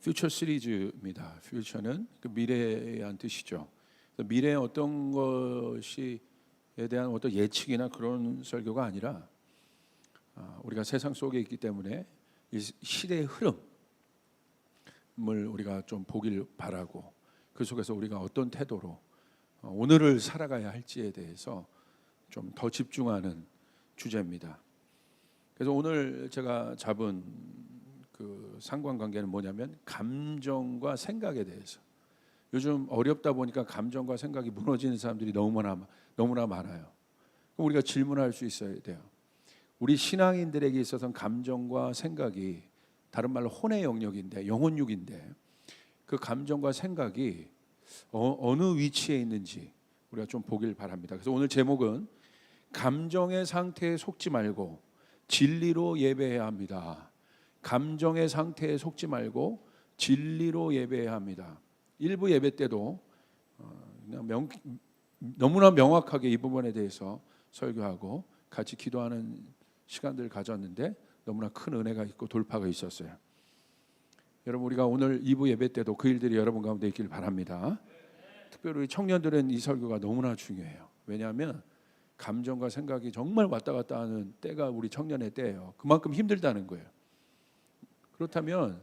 퓨처 시리즈입니다. 퓨처는 그 미래에 대한 뜻이죠. 미래에 어떤 것이에 대한 어떤 예측이나 그런 설교가 아니라 우리가 세상 속에 있기 때문에 이 시대의 흐름을 우리가 좀 보길 바라고 그 속에서 우리가 어떤 태도로 오늘을 살아가야 할지에 대해서 좀 더 집중하는 주제입니다. 그래서 오늘 제가 잡은 그 상관관계는 뭐냐면 감정과 생각에 대해서. 요즘 어렵다 보니까 감정과 생각이 무너지는 사람들이 너무나 많아요. 우리가 질문할 수 있어야 돼요. 우리 신앙인들에게 있어서는 감정과 생각이 다른 말로 혼의 영역인데, 영혼육인데 그 감정과 생각이 어느 위치에 있는지 우리가 좀 보길 바랍니다. 그래서 오늘 제목은 감정의 상태에 속지 말고 진리로 예배해야 합니다. 감정의 상태에 속지 말고 진리로 예배해야 합니다. 일부 예배 때도 너무나 명확하게 이 부분에 대해서 설교하고 같이 기도하는 시간들을 가졌는데 너무나 큰 은혜가 있고 돌파가 있었어요. 여러분, 우리가 오늘 2부 예배 때도 그 일들이 여러분 가운데 있길 바랍니다. 특별히 청년들은 이 설교가 너무나 중요해요. 왜냐하면 감정과 생각이 정말 왔다 갔다 하는 때가 우리 청년의 때예요. 그만큼 힘들다는 거예요. 그렇다면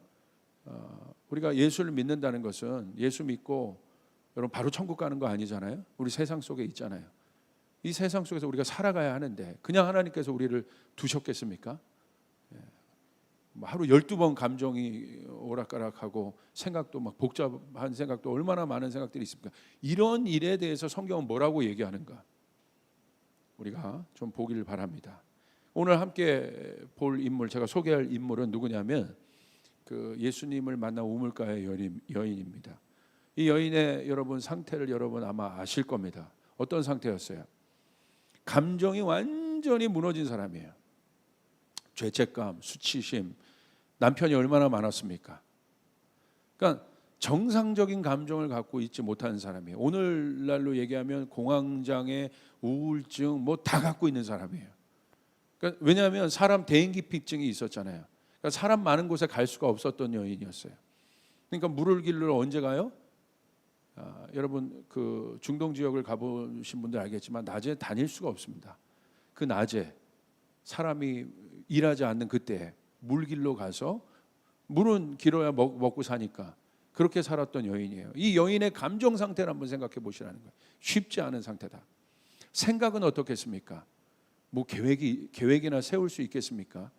우리가 예수를 믿는다는 것은 예수 믿고 여러분 바로 천국 가는 거 아니잖아요. 우리 세상 속에 있잖아요. 이 세상 속에서 우리가 살아가야 하는데 그냥 하나님께서 우리를 두셨겠습니까? 하루 12번 감정이 오락가락하고 생각도 막 복잡한 생각도 얼마나 많은 생각들이 있습니까? 이런 일에 대해서 성경은 뭐라고 얘기하는가? 우리가 좀 보기를 바랍니다. 오늘 함께 볼 인물, 제가 소개할 인물은 누구냐면 그 예수님을 만난 우물가의 여인입니다. 이 여인의 여러분 상태를 여러분 아마 아실 겁니다. 어떤 상태였어요? 감정이 완전히 무너진 사람이에요. 죄책감, 수치심, 남편이 얼마나 많았습니까? 그러니까 정상적인 감정을 갖고 있지 못하는 사람이에요. 오늘날로 얘기하면 공황장애, 우울증 뭐 다 갖고 있는 사람이에요. 그러니까 왜냐하면 사람 대인기피증이 있었잖아요. 그러니까 사람 많은 곳에 갈 수가 없었던 여인이었어요. 그러니까 물을 길러 언제 가요? 여러분 그 중동 지역을 가보신 분들 알겠지만 낮에 다닐 수가 없습니다. 그 낮에 사람이 일하지 않는 그때 물 길러 가서 물은 길어야 먹고 사니까 그렇게 살았던 여인이에요. 이 여인의 감정 상태를 한번 생각해 보시라는 거예요. 쉽지 않은 상태다. 생각은 어떻겠습니까? 뭐 계획이나 세울 수 있겠습니까?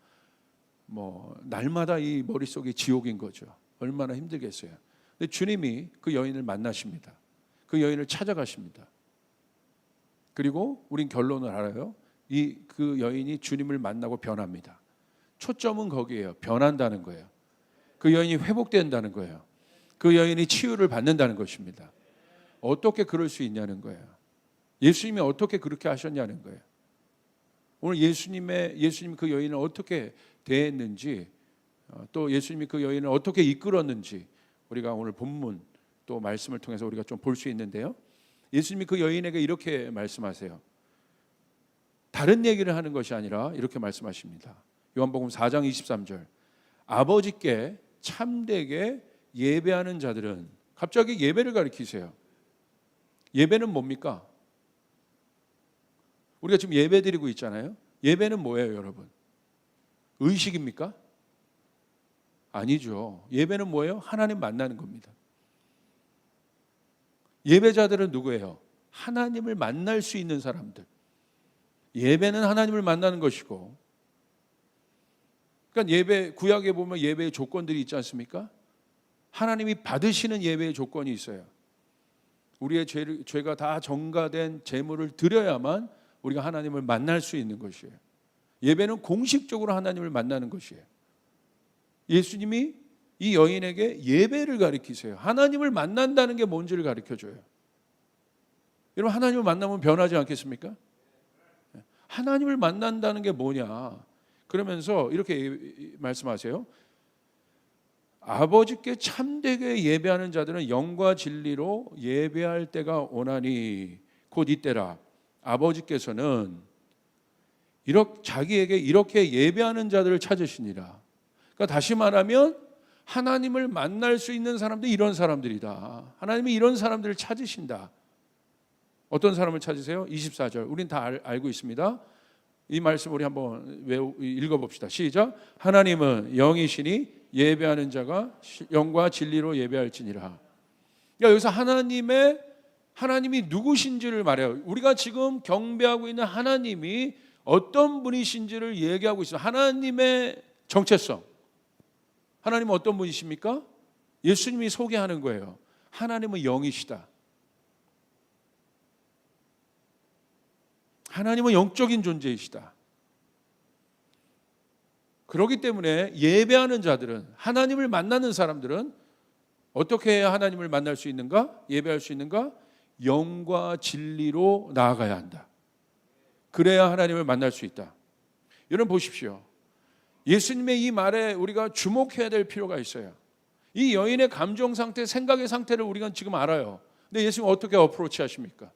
뭐 날마다 이 머릿속이 지옥인 거죠. 얼마나 힘들겠어요. 근데 주님이 그 여인을 만나십니다. 그 여인을 찾아가십니다. 그리고 우린 결론을 알아요. 그 여인이 주님을 만나고 변합니다. 초점은 거기에요. 변한다는 거예요. 그 여인이 회복된다는 거예요. 그 여인이 치유를 받는다는 것입니다. 어떻게 그럴 수 있냐는 거예요. 예수님이 어떻게 그렇게 하셨냐는 거예요. 오늘 예수님이 그 여인을 어떻게 대했는지, 또 예수님이 그 여인을 어떻게 이끌었는지 우리가 오늘 본문 또 말씀을 통해서 우리가 좀 볼 수 있는데요. 예수님이 그 여인에게 이렇게 말씀하세요. 다른 얘기를 하는 것이 아니라 이렇게 말씀하십니다. 요한복음 4장 23절. 아버지께 참되게 예배하는 자들은, 갑자기 예배를 가리키세요. 예배는 뭡니까? 우리가 지금 예배 드리고 있잖아요. 예배는 뭐예요, 여러분? 의식입니까? 아니죠. 예배는 뭐예요? 하나님 만나는 겁니다. 예배자들은 누구예요? 하나님을 만날 수 있는 사람들. 예배는 하나님을 만나는 것이고, 그러니까 예배, 구약에 보면 예배의 조건들이 있지 않습니까? 하나님이 받으시는 예배의 조건이 있어요. 우리의 죄가 다 전가된 제물을 드려야만 우리가 하나님을 만날 수 있는 것이에요. 예배는 공식적으로 하나님을 만나는 것이에요. 예수님이 이 여인에게 예배를 가르치세요. 하나님을 만난다는 게 뭔지를 가르쳐줘요. 여러분, 하나님을 만나면 변하지 않겠습니까? 하나님을 만난다는 게 뭐냐? 그러면서 이렇게 말씀하세요. 아버지께 참되게 예배하는 자들은 영과 진리로 예배할 때가 오나니 곧 이때라. 아버지께서는 자기에게 이렇게 예배하는 자들을 찾으시니라. 그러니까 다시 말하면 하나님을 만날 수 있는 사람들이 이런 사람들이다. 하나님이 이런 사람들을 찾으신다. 어떤 사람을 찾으세요? 24절. 우린 다 알고 있습니다. 이 말씀 우리 한번 읽어봅시다. 시작. 하나님은 영이시니 예배하는 자가 영과 진리로 예배할지니라. 그러니까 여기서 하나님이 누구신지를 말해요. 우리가 지금 경배하고 있는 하나님이 어떤 분이신지를 얘기하고 있어요. 하나님의 정체성. 하나님은 어떤 분이십니까? 예수님이 소개하는 거예요. 하나님은 영이시다. 하나님은 영적인 존재이시다. 그렇기 때문에 예배하는 자들은, 하나님을 만나는 사람들은 어떻게 해야 하나님을 만날 수 있는가? 예배할 수 있는가? 영과 진리로 나아가야 한다. 그래야 하나님을 만날 수 있다. 여러분 보십시오. 예수님의 이 말에 우리가 주목해야 될 필요가 있어요. 이 여인의 감정 상태, 생각의 상태를 우리가 지금 알아요. 근데 예수님 어떻게 어프로치 하십니까?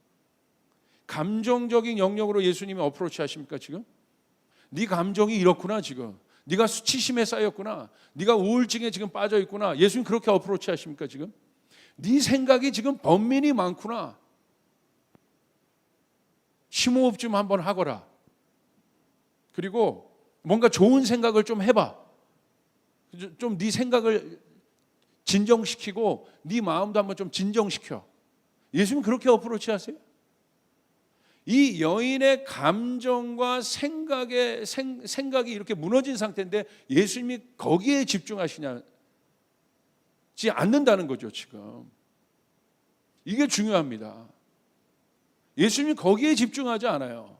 감정적인 영역으로 예수님이 어프로치 하십니까 지금? 네 감정이 이렇구나 지금. 네가 수치심에 쌓였구나. 네가 우울증에 지금 빠져 있구나. 예수님 그렇게 어프로치 하십니까 지금? 네 생각이 지금 번민이 많구나. 심호흡 좀 한번 하거라. 그리고 뭔가 좋은 생각을 좀 해봐. 좀 네 생각을 진정시키고 네 마음도 한번 좀 진정시켜. 예수님 그렇게 어프로치 하세요? 이 여인의 감정과 생각이 이렇게 무너진 상태인데 예수님이 거기에 집중하시지 않는다는 거죠 지금. 이게 중요합니다. 예수님이 거기에 집중하지 않아요.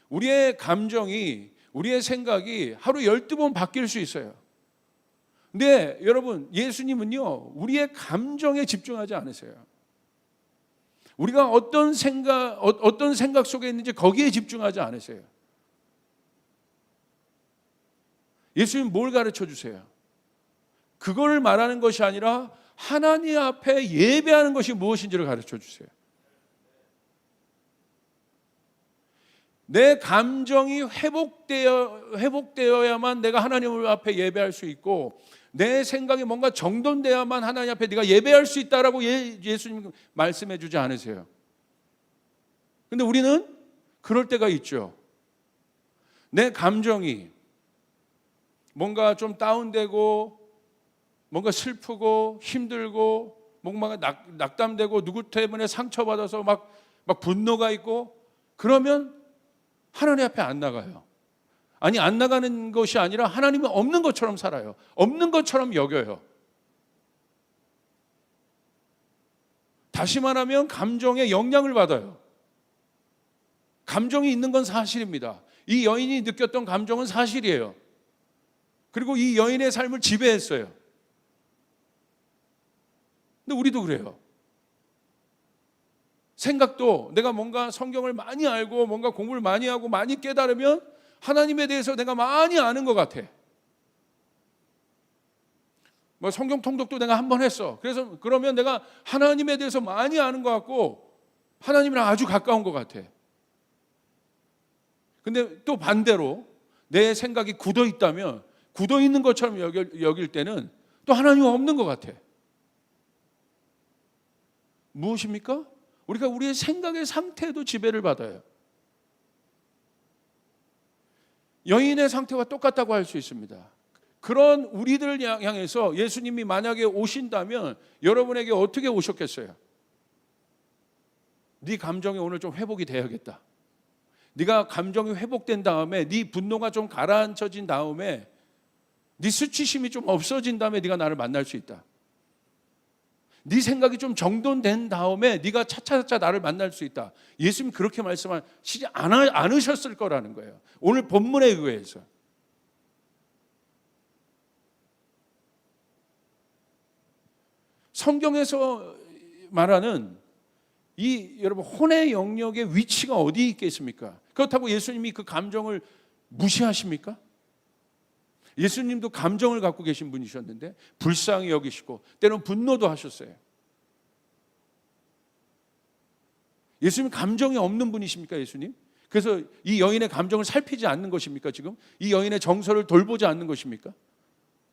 우리의 감정이, 우리의 생각이 하루 12번 바뀔 수 있어요. 근데 여러분, 예수님은요 우리의 감정에 집중하지 않으세요. 우리가 어떤 생각 속에 있는지 거기에 집중하지 않으세요. 예수님 뭘 가르쳐 주세요? 그걸 말하는 것이 아니라 하나님 앞에 예배하는 것이 무엇인지를 가르쳐 주세요. 내 감정이 회복되어야만 내가 하나님 앞에 예배할 수 있고, 내 생각이 뭔가 정돈되어야만 하나님 앞에 네가 예배할 수 있다라고 예수님 말씀해 주지 않으세요. 근데 우리는 그럴 때가 있죠. 내 감정이 뭔가 좀 다운되고, 뭔가 슬프고 힘들고, 뭔가 낙담되고, 누구 때문에 상처받아서 막 분노가 있고, 그러면 하나님 앞에 안 나가요. 아니, 안 나가는 것이 아니라 하나님은 없는 것처럼 살아요. 없는 것처럼 여겨요. 다시 말하면 감정에 영향을 받아요. 감정이 있는 건 사실입니다. 이 여인이 느꼈던 감정은 사실이에요. 그리고 이 여인의 삶을 지배했어요. 근데 우리도 그래요. 생각도 내가 뭔가 성경을 많이 알고 뭔가 공부를 많이 하고 많이 깨달으면 하나님에 대해서 내가 많이 아는 것 같아. 뭐 성경 통독도 내가 한 번 했어. 그래서 그러면 내가 하나님에 대해서 많이 아는 것 같고 하나님이랑 아주 가까운 것 같아. 근데 또 반대로 내 생각이 굳어 있다면, 굳어 있는 것처럼 여길 때는 또 하나님은 없는 것 같아. 무엇입니까? 우리가 우리의 생각의 상태에도 지배를 받아요. 여인의 상태와 똑같다고 할 수 있습니다. 그런 우리들 향해서 예수님이 만약에 오신다면 여러분에게 어떻게 오셨겠어요? 네 감정이 오늘 좀 회복이 돼야겠다. 네가 감정이 회복된 다음에, 네 분노가 좀 가라앉혀진 다음에, 네 수치심이 좀 없어진 다음에 네가 나를 만날 수 있다. 네 생각이 좀 정돈된 다음에 네가 차차차 나를 만날 수 있다. 예수님 그렇게 말씀하시지 않으셨을 거라는 거예요. 오늘 본문에 의해서. 성경에서 말하는 이 여러분 혼의 영역의 위치가 어디에 있겠습니까? 그렇다고 예수님이 그 감정을 무시하십니까? 예수님도 감정을 갖고 계신 분이셨는데 불쌍히 여기시고 때로는 분노도 하셨어요. 예수님 감정이 없는 분이십니까, 예수님? 그래서 이 여인의 감정을 살피지 않는 것입니까, 지금? 이 여인의 정서를 돌보지 않는 것입니까?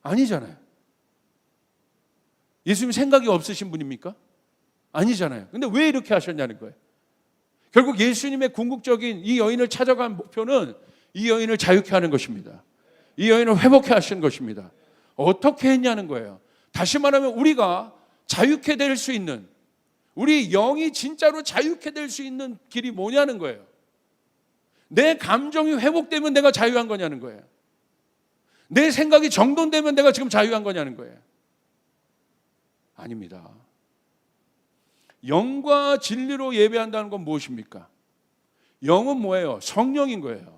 아니잖아요. 예수님 생각이 없으신 분입니까? 아니잖아요. 근데 왜 이렇게 하셨냐는 거예요. 결국 예수님의 궁극적인 이 여인을 찾아간 목표는 이 여인을 자유케 하는 것입니다. 이 여인을 회복케 하시는 것입니다. 어떻게 했냐는 거예요. 다시 말하면 우리가 자유케 될 수 있는, 우리 영이 진짜로 자유케 될 수 있는 길이 뭐냐는 거예요. 내 감정이 회복되면 내가 자유한 거냐는 거예요. 내 생각이 정돈되면 내가 지금 자유한 거냐는 거예요. 아닙니다. 영과 진리로 예배한다는 건 무엇입니까? 영은 뭐예요? 성령인 거예요.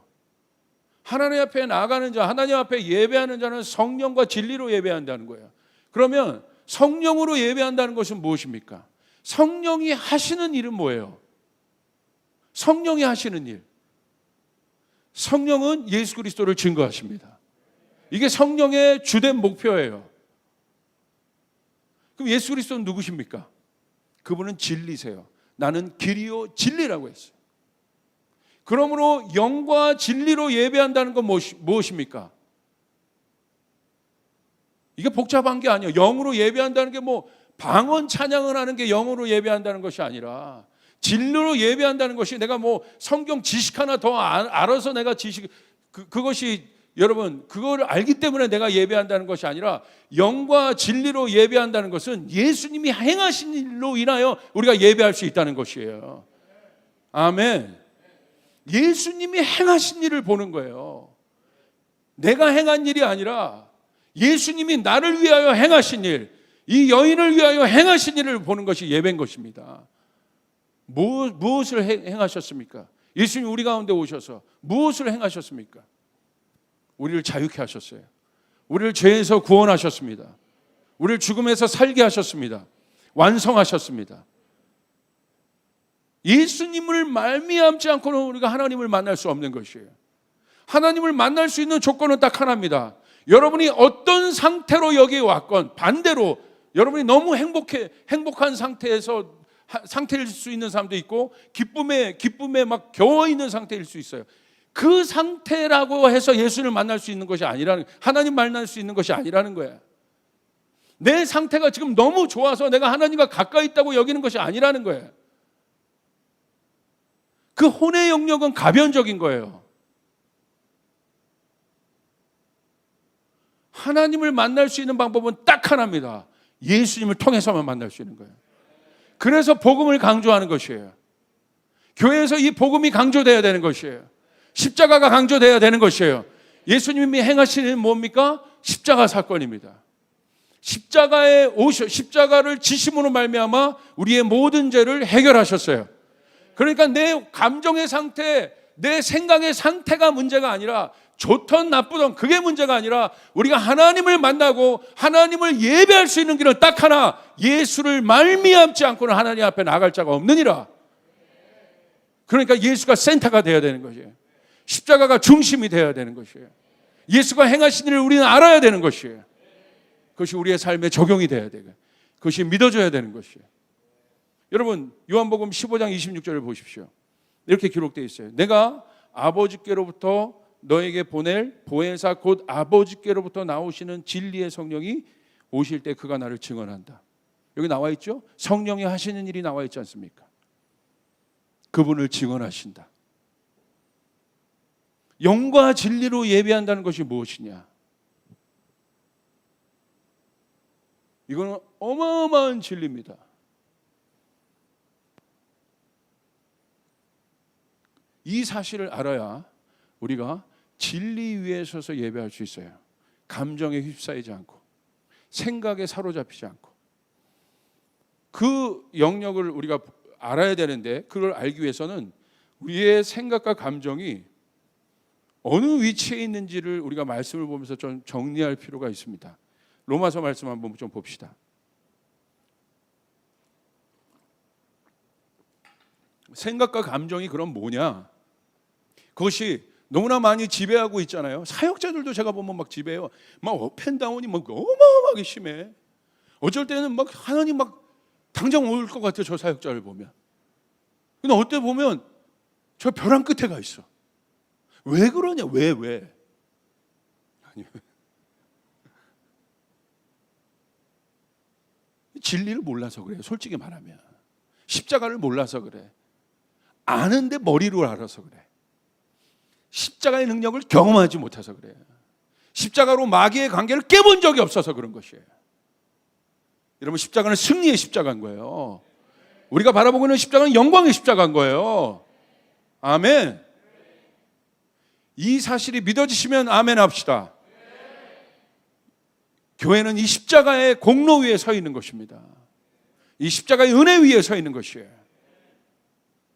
하나님 앞에 나가는 자, 하나님 앞에 예배하는 자는 성령과 진리로 예배한다는 거예요. 그러면 성령으로 예배한다는 것은 무엇입니까? 성령이 하시는 일은 뭐예요? 성령이 하시는 일. 성령은 예수 그리스도를 증거하십니다. 이게 성령의 주된 목표예요. 그럼 예수 그리스도는 누구십니까? 그분은 진리세요. 나는 길이요 진리라고 했어요. 그러므로 영과 진리로 예배한다는 건 무엇입니까? 이게 복잡한 게 아니에요. 영으로 예배한다는 게 뭐 방언 찬양을 하는 게 영으로 예배한다는 것이 아니라 진리로 예배한다는 것이 내가 뭐 성경 지식 하나 더 알아서 내가 그것이 여러분 그걸 알기 때문에 내가 예배한다는 것이 아니라 영과 진리로 예배한다는 것은 예수님이 행하신 일로 인하여 우리가 예배할 수 있다는 것이에요. 아멘. 예수님이 행하신 일을 보는 거예요. 내가 행한 일이 아니라 예수님이 나를 위하여 행하신 일, 이 여인을 위하여 행하신 일을 보는 것이 예배인 것입니다. 무엇을 행하셨습니까? 예수님이 우리 가운데 오셔서 무엇을 행하셨습니까? 우리를 자유케 하셨어요. 우리를 죄에서 구원하셨습니다. 우리를 죽음에서 살게 하셨습니다. 완성하셨습니다. 예수님을 말미암지 않고는 우리가 하나님을 만날 수 없는 것이에요. 하나님을 만날 수 있는 조건은 딱 하나입니다. 여러분이 어떤 상태로 여기에 왔건 반대로 여러분이 너무 행복한 상태일 수 있는 사람도 있고 기쁨에 막 겨워 있는 상태일 수 있어요. 그 상태라고 해서 예수를 만날 수 있는 것이 아니라는, 하나님 만날 수 있는 것이 아니라는 거야. 내 상태가 지금 너무 좋아서 내가 하나님과 가까이 있다고 여기는 것이 아니라는 거예요. 그 혼의 영역은 가변적인 거예요. 하나님을 만날 수 있는 방법은 딱 하나입니다. 예수님을 통해서만 만날 수 있는 거예요. 그래서 복음을 강조하는 것이에요. 교회에서 이 복음이 강조되어야 되는 것이에요. 십자가가 강조되어야 되는 것이에요. 예수님이 행하신 일은 뭡니까? 십자가 사건입니다. 십자가를 지심으로 말미암아 우리의 모든 죄를 해결하셨어요. 그러니까 내 감정의 상태, 내 생각의 상태가 문제가 아니라 좋든 나쁘든 그게 문제가 아니라 우리가 하나님을 만나고 하나님을 예배할 수 있는 길은 딱 하나, 예수를 말미암지 않고는 하나님 앞에 나갈 자가 없느니라. 그러니까 예수가 센터가 되어야 되는 것이에요. 십자가가 중심이 되어야 되는 것이에요. 예수가 행하신 일을 우리는 알아야 되는 것이에요. 그것이 우리의 삶에 적용이 돼야 되고 그것이 믿어져야 되는 것이에요. 여러분 요한복음 15장 26절을 보십시오. 이렇게 기록되어 있어요. 내가 아버지께로부터 너에게 보낼 보혜사 곧 아버지께로부터 나오시는 진리의 성령이 오실 때 그가 나를 증언한다. 여기 나와 있죠? 성령이 하시는 일이 나와 있지 않습니까? 그분을 증언하신다. 영과 진리로 예배한다는 것이 무엇이냐? 이거는 어마어마한 진리입니다. 이 사실을 알아야 우리가 진리 위에 서서 예배할 수 있어요. 감정에 휩싸이지 않고 생각에 사로잡히지 않고 그 영역을 우리가 알아야 되는데 그걸 알기 위해서는 우리의 생각과 감정이 어느 위치에 있는지를 우리가 말씀을 보면서 좀 정리할 필요가 있습니다. 로마서 말씀 한번 좀 봅시다. 생각과 감정이 그럼 뭐냐? 그것이 너무나 많이 지배하고 있잖아요. 사역자들도 제가 보면 막 지배해요. 막 업앤다운이 막 어마어마하게 심해. 어쩔 때는 막 하나님 막 당장 올 것 같아요. 저 사역자를 보면. 근데 어때 보면 저 벼랑 끝에 가 있어. 왜 그러냐? 왜? 아니, 진리를 몰라서 그래요. 솔직히 말하면 십자가를 몰라서 그래. 아는데 머리로 알아서 그래. 십자가의 능력을 경험하지 못해서 그래요. 십자가로 마귀의 관계를 깨본 적이 없어서 그런 것이에요. 여러분, 십자가는 승리의 십자가인 거예요. 우리가 바라보고 있는 십자가는 영광의 십자가인 거예요. 아멘. 이 사실이 믿어지시면 아멘 합시다. 교회는 이 십자가의 공로 위에 서 있는 것입니다. 이 십자가의 은혜 위에 서 있는 것이에요.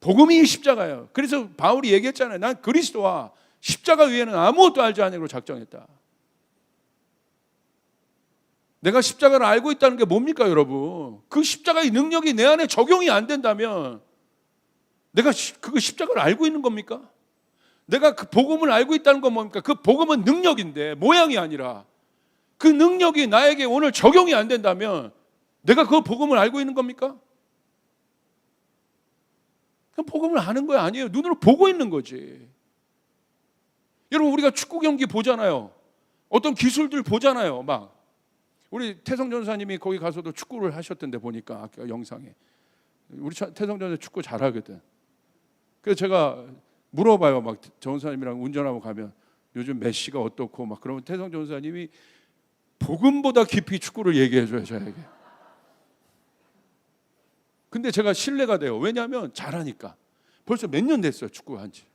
복음이 십자가예요. 그래서 바울이 얘기했잖아요. 난 그리스도와 십자가 위에는 아무것도 알지 않으려고 작정했다. 내가 십자가를 알고 있다는 게 뭡니까, 여러분? 그 십자가의 능력이 내 안에 적용이 안 된다면 내가 그 십자가를 알고 있는 겁니까? 내가 그 복음을 알고 있다는 건 뭡니까? 그 복음은 능력인데 모양이 아니라 그 능력이 나에게 오늘 적용이 안 된다면 내가 그 복음을 알고 있는 겁니까? 그냥 복음을 아는 거야? 아니에요. 눈으로 보고 있는 거지. 여러분, 우리가 축구 경기 보잖아요. 어떤 기술들 보잖아요. 막 우리 태성 전사님이 거기 가서도 축구를 하셨던데 보니까 아까 영상에. 우리 태성 전사 축구 잘하거든. 그래서 제가 물어봐요. 막 전사님이랑 운전하고 가면 요즘 메시가 어떻고 막 그러면 태성 전사님이 복음보다 깊이 축구를 얘기해 줘요, 저에게. 근데 제가 신뢰가 돼요. 왜냐하면 잘하니까. 벌써 몇 년 됐어요, 축구 한지.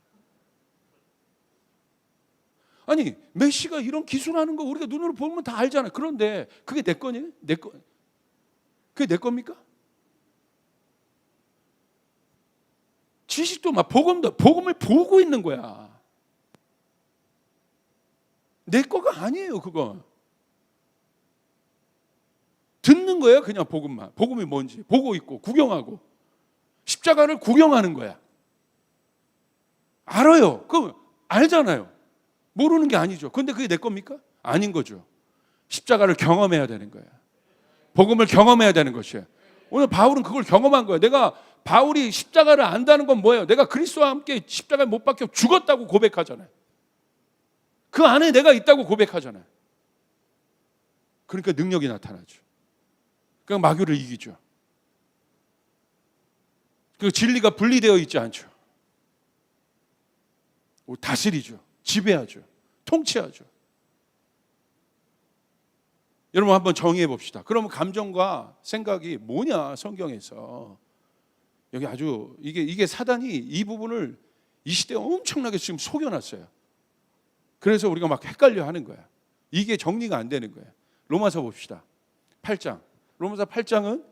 아니, 메시가 이런 기술하는 거 우리가 눈으로 보면 다 알잖아요. 그런데 그게 내 거니? 그게 내 겁니까? 지식도 막 복음을 보고 있는 거야. 내 거가 아니에요, 그거. 듣는 거예요, 그냥 복음만. 복음이 뭔지 보고 있고 구경하고 십자가를 구경하는 거야. 알아요. 그럼 알잖아요. 모르는 게 아니죠. 그런데 그게 내 겁니까? 아닌 거죠. 십자가를 경험해야 되는 거예요. 복음을 경험해야 되는 것이에요. 오늘 바울은 그걸 경험한 거예요. 바울이 십자가를 안다는 건 뭐예요? 내가 그리스도와 함께 십자가에 못 박혀 죽었다고 고백하잖아요. 그 안에 내가 있다고 고백하잖아요. 그러니까 능력이 나타나죠. 그러니까 마귀를 이기죠. 그 진리가 분리되어 있지 않죠. 다스리죠. 지배하죠. 통치하죠. 여러분, 한번 정의해 봅시다. 그러면 감정과 생각이 뭐냐, 성경에서. 여기 아주 이게 사단이 이 부분을 이 시대에 엄청나게 지금 속여놨어요. 그래서 우리가 막 헷갈려 하는 거야. 이게 정리가 안 되는 거야. 로마서 봅시다. 8장. 로마서 8장은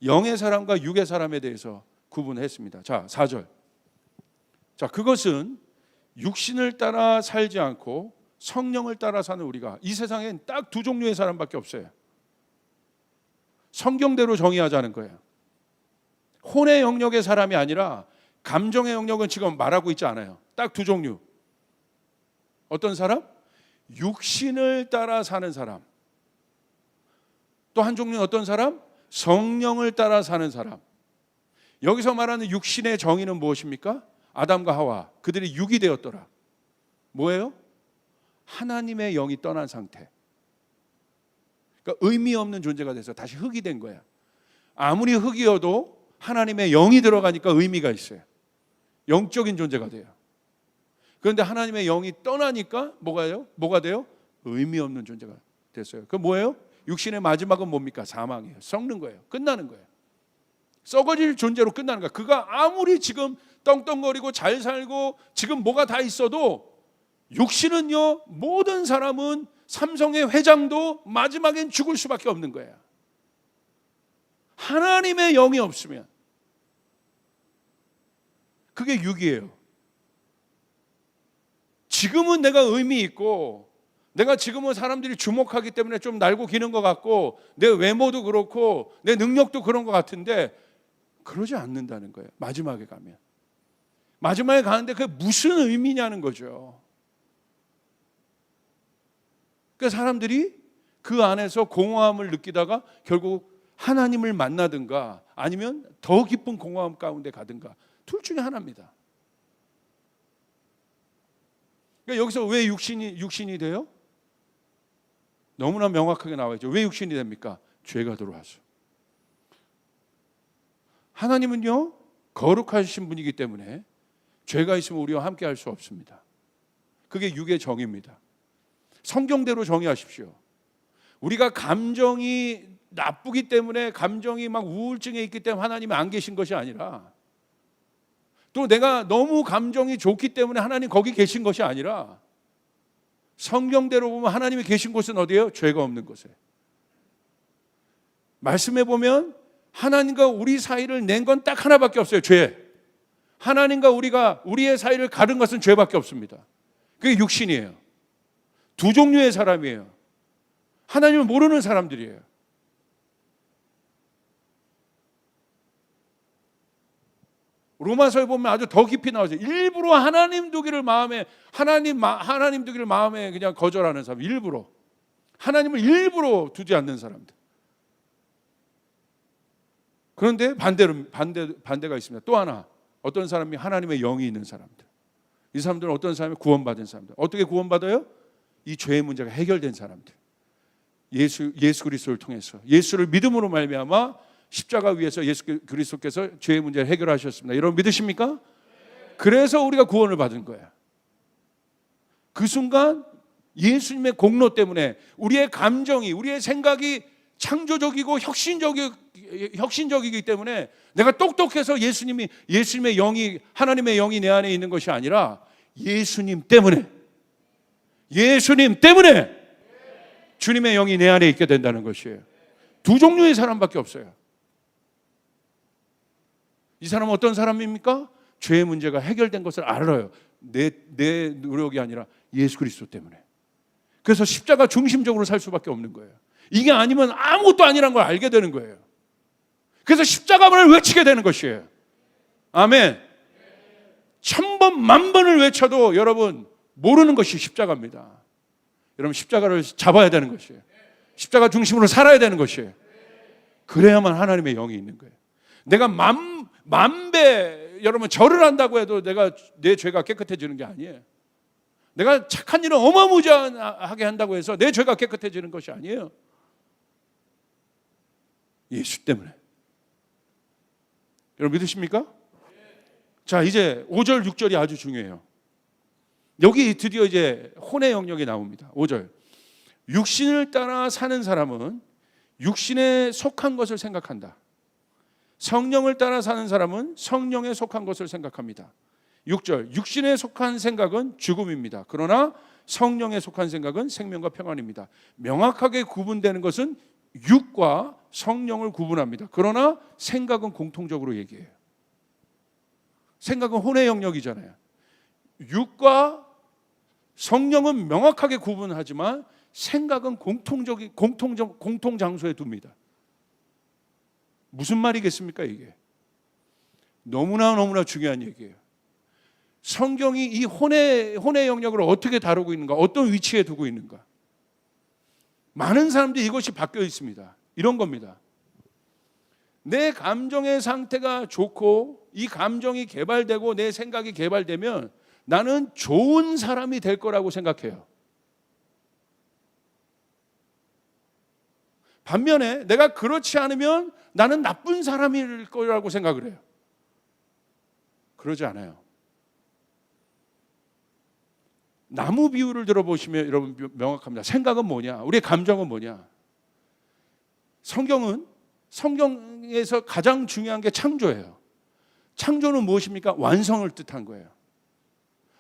영의 사람과 육의 사람에 대해서 구분했습니다. 자, 4절. 자, 그것은 육신을 따라 살지 않고 성령을 따라 사는 우리가, 이 세상엔 딱 두 종류의 사람밖에 없어요. 성경대로 정의하자는 거예요. 혼의 영역의 사람이 아니라 감정의 영역은 지금 말하고 있지 않아요. 딱 두 종류. 어떤 사람? 육신을 따라 사는 사람. 또 한 종류는 어떤 사람? 성령을 따라 사는 사람. 여기서 말하는 육신의 정의는 무엇입니까? 아담과 하와, 그들이 육이 되었더라. 뭐예요? 하나님의 영이 떠난 상태. 그러니까 의미 없는 존재가 돼서 다시 흙이 된 거야. 아무리 흙이어도 하나님의 영이 들어가니까 의미가 있어요. 영적인 존재가 돼요. 그런데 하나님의 영이 떠나니까 뭐가 돼요? 의미 없는 존재가 됐어요. 그 뭐예요? 육신의 마지막은 뭡니까? 사망이에요. 썩는 거예요. 끝나는 거예요. 썩어질 존재로 끝나는 거야. 그가 아무리 지금 떵떵거리고 잘 살고 지금 뭐가 다 있어도 육신은요, 모든 사람은 삼성의 회장도 마지막엔 죽을 수밖에 없는 거야. 하나님의 영이 없으면. 그게 육이에요. 지금은 내가 의미 있고 내가 지금은 사람들이 주목하기 때문에 좀 날고 기는 것 같고 내 외모도 그렇고 내 능력도 그런 것 같은데 그러지 않는다는 거예요. 마지막에 가면. 마지막에 가는데 그게 무슨 의미냐는 거죠. 그러니까 사람들이 그 안에서 공허함을 느끼다가 결국 하나님을 만나든가 아니면 더 깊은 공허함 가운데 가든가 둘 중에 하나입니다. 그러니까 여기서 왜 육신이 돼요? 너무나 명확하게 나와 있죠. 왜 육신이 됩니까? 죄가 들어와서. 하나님은요 거룩하신 분이기 때문에 죄가 있으면 우리와 함께 할 수 없습니다. 그게 육의 정의입니다. 성경대로 정의하십시오. 우리가 감정이 나쁘기 때문에, 감정이 막 우울증에 있기 때문에 하나님이 안 계신 것이 아니라, 또 내가 너무 감정이 좋기 때문에 하나님 거기 계신 것이 아니라, 성경대로 보면 하나님이 계신 곳은 어디예요? 죄가 없는 곳에. 말씀해 보면 하나님과 우리 사이를 낸 건 딱 하나밖에 없어요. 죄. 하나님과 우리의 사이를 가른 것은 죄밖에 없습니다. 그게 육신이에요. 두 종류의 사람이에요. 하나님을 모르는 사람들이에요. 로마서에 보면 아주 더 깊이 나오죠. 일부러 하나님 두기를 마음에 그냥 거절하는 사람, 일부러 하나님을 일부러 두지 않는 사람들. 그런데 반대가 있습니다. 또 하나, 어떤 사람이 하나님의 영이 있는 사람들. 이 사람들은 어떤 사람이 구원받은 사람들. 어떻게 구원받아요? 이 죄의 문제가 해결된 사람들. 예수 그리스도를 통해서, 예수를 믿음으로 말미암아 십자가 위에서 예수 그리스도께서 죄의 문제를 해결하셨습니다. 여러분 믿으십니까? 그래서 우리가 구원을 받은 거예요. 그 순간 예수님의 공로 때문에 우리의 감정이, 우리의 생각이 창조적이고 혁신적이기 때문에, 내가 똑똑해서 예수님의 영이, 하나님의 영이 내 안에 있는 것이 아니라 예수님 때문에 주님의 영이 내 안에 있게 된다는 것이에요. 두 종류의 사람밖에 없어요. 이 사람은 어떤 사람입니까? 죄의 문제가 해결된 것을 알아요. 내 노력이 아니라 예수 그리스도 때문에. 그래서 십자가 중심적으로 살 수밖에 없는 거예요. 이게 아니면 아무것도 아니라는 걸 알게 되는 거예요. 그래서 십자가만을 외치게 되는 것이에요. 아멘. 1000번, 10,000번을 외쳐도 여러분 모르는 것이 십자가입니다. 여러분 십자가를 잡아야 되는 것이에요. 십자가 중심으로 살아야 되는 것이에요. 그래야만 하나님의 영이 있는 거예요. 내가 만배 여러분 절을 한다고 해도 내 죄가 깨끗해지는 게 아니에요. 내가 착한 일을 어마무지하게 한다고 해서 내 죄가 깨끗해지는 것이 아니에요. 예수 때문에. 여러분 믿으십니까? 자, 이제 5절 6절이 아주 중요해요. 여기 드디어 이제 혼의 영역이 나옵니다. 5절. 육신을 따라 사는 사람은 육신에 속한 것을 생각한다. 성령을 따라 사는 사람은 성령에 속한 것을 생각합니다. 6절. 육신에 속한 생각은 죽음입니다. 그러나 성령에 속한 생각은 생명과 평안입니다. 명확하게 구분되는 것은 육과 성령을 구분합니다. 그러나 생각은 공통적으로 얘기해요. 생각은 혼의 영역이잖아요. 육과 성령은 명확하게 구분하지만 생각은 공통 장소에 둡니다. 무슨 말이겠습니까 이게? 너무나 중요한 얘기예요. 성경이 이 혼의 영역을 어떻게 다루고 있는가, 어떤 위치에 두고 있는가. 많은 사람들이 이것이 바뀌어 있습니다. 이런 겁니다. 내 감정의 상태가 좋고 이 감정이 개발되고 내 생각이 개발되면 나는 좋은 사람이 될 거라고 생각해요. 반면에 내가 그렇지 않으면 나는 나쁜 사람일 거라고 생각을 해요. 그러지 않아요. 나무 비유를 들어보시면 여러분 명확합니다. 생각은 뭐냐? 우리의 감정은 뭐냐? 성경에서 가장 중요한 게 창조예요. 창조는 무엇입니까? 완성을 뜻한 거예요.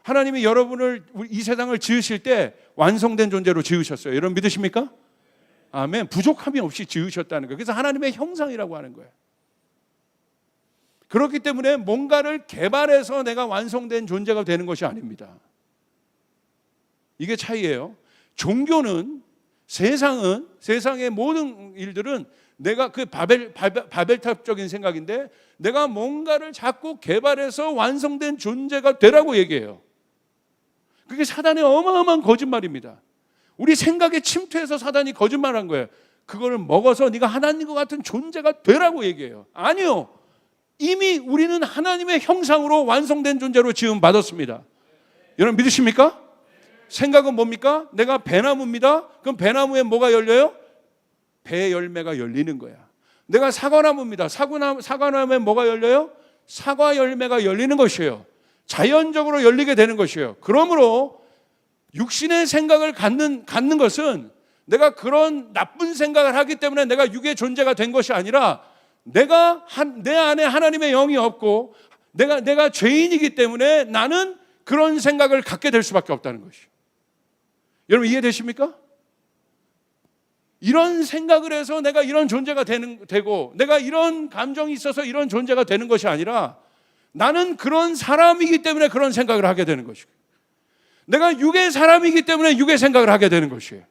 하나님이 여러분을, 이 세상을 지으실 때 완성된 존재로 지으셨어요. 여러분 믿으십니까? 아멘. 부족함이 없이 지으셨다는 거예요. 그래서 하나님의 형상이라고 하는 거예요. 그렇기 때문에 뭔가를 개발해서 내가 완성된 존재가 되는 것이 아닙니다. 이게 차이예요. 종교는, 세상의 모든 일들은 내가 그 바벨탑적인 생각인데 내가 뭔가를 자꾸 개발해서 완성된 존재가 되라고 얘기해요. 그게 사단의 어마어마한 거짓말입니다. 우리 생각에 침투해서 사단이 거짓말한 거예요. 그거를 먹어서 네가 하나님과 같은 존재가 되라고 얘기해요. 아니요. 이미 우리는 하나님의 형상으로 완성된 존재로 지음 받았습니다. 여러분 믿으십니까? 생각은 뭡니까? 내가 배나무입니다. 그럼 배나무에 뭐가 열려요? 배 열매가 열리는 거야. 내가 사과나무입니다. 사과나무에 뭐가 열려요? 사과 열매가 열리는 것이에요. 자연적으로 열리게 되는 것이에요. 그러므로 육신의 생각을 갖는 것은 내가 그런 나쁜 생각을 하기 때문에 내가 육의 존재가 된 것이 아니라 내 안에 하나님의 영이 없고 내가 죄인이기 때문에 나는 그런 생각을 갖게 될 수밖에 없다는 것이에요. 여러분 이해되십니까? 이런 생각을 해서 내가 이런 존재가 되고 내가 이런 감정이 있어서 이런 존재가 되는 것이 아니라 나는 그런 사람이기 때문에 그런 생각을 하게 되는 것이고 내가 육의 사람이기 때문에 육의 생각을 하게 되는 것이에요.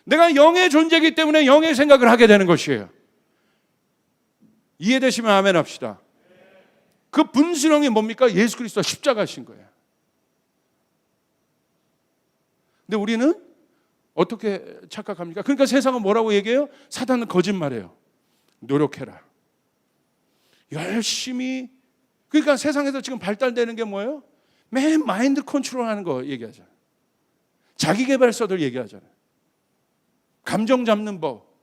내가 영의 존재이기 때문에 영의 생각을 하게 되는 것이에요. 이해되시면 아멘 합시다. 그 분수령이 뭡니까? 예수 그리스도 십자가신 거예요. 근데 우리는 어떻게 착각합니까? 그러니까 세상은 뭐라고 얘기해요? 사단은 거짓말해요. 노력해라. 열심히. 그러니까 세상에서 지금 발달되는 게 뭐예요? 맨 마인드 컨트롤하는 거 얘기하잖아요. 자기개발서들 얘기하잖아요. 감정 잡는 법,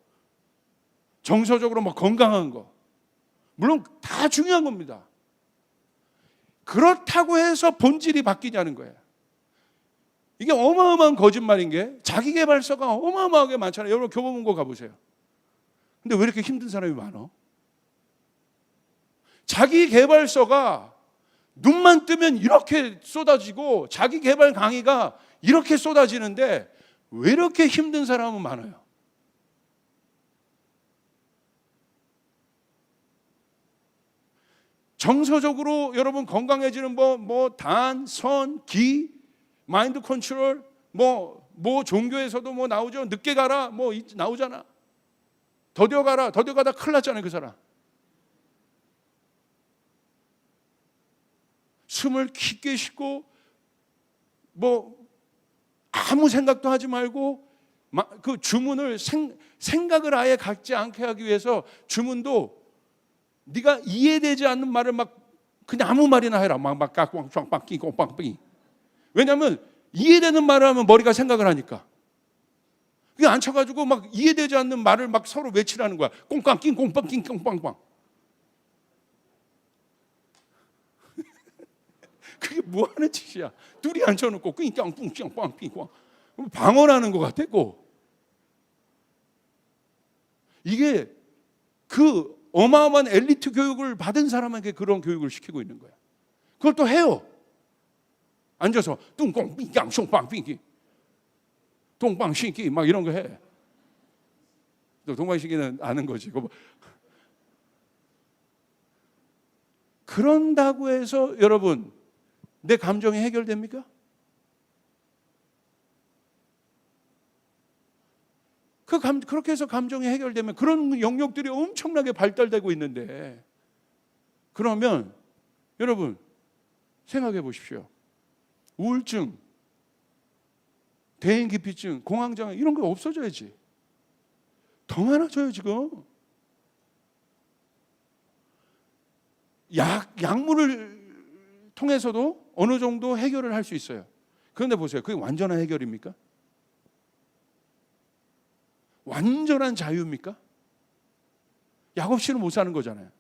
정서적으로 뭐 건강한 거, 물론 다 중요한 겁니다. 그렇다고 해서 본질이 바뀌냐는 거예요. 이게 어마어마한 거짓말인 게 자기개발서가 어마어마하게 많잖아요. 여러분 교보문고 가보세요. 근데 왜 이렇게 힘든 사람이 많아? 자기개발서가 눈만 뜨면 이렇게 쏟아지고 자기개발 강의가 이렇게 쏟아지는데 왜 이렇게 힘든 사람은 많아요? 정서적으로 여러분 건강해지는 단, 선, 기, 마인드 컨트롤, 뭐 종교에서도 뭐 나오죠. 늦게 가라, 뭐 나오잖아. 더뎌 가다 큰일 났잖아요, 그 사람. 숨을 깊게 쉬고 아무 생각도 하지 말고 그 주문을 생각을 아예 갖지 않게 하기 위해서 주문도 네가 이해되지 않는 말을 그냥 아무 말이나 해라. 꽉꽝꽝꽝. 왜냐하면 이해되는 말을 하면 머리가 생각을 하니까. 그게 앉혀가지고 이해되지 않는 말을 서로 외치라는 거야. 꽁꽝낀 꽁빵낀 꽁빵빵. 그게 뭐 하는 짓이야? 둘이 앉혀놓고 낑깡뿡깡빵삥꽝 방언하는 것 같았고. 이게 그 어마어마한 엘리트 교육을 받은 사람에게 그런 교육을 시키고 있는 거야. 그걸 또 해요. 앉아서 뚱꽁 삥깡 송빵삥기 동방신기 막 이런 거 해. 또 동방신기는 아는 거지. 그런다고 해서 여러분 내 감정이 해결됩니까? 그렇게 해서 감정이 해결되면 그런 영역들이 엄청나게 발달되고 있는데 그러면 여러분 생각해 보십시오. 우울증, 대인기피증, 공황장애 이런 거 없어져야지. 더 많아져요 지금. 약물을 통해서도 어느 정도 해결을 할 수 있어요. 그런데 보세요. 그게 완전한 해결입니까? 완전한 자유입니까? 약 없이는 못 사는 거잖아요.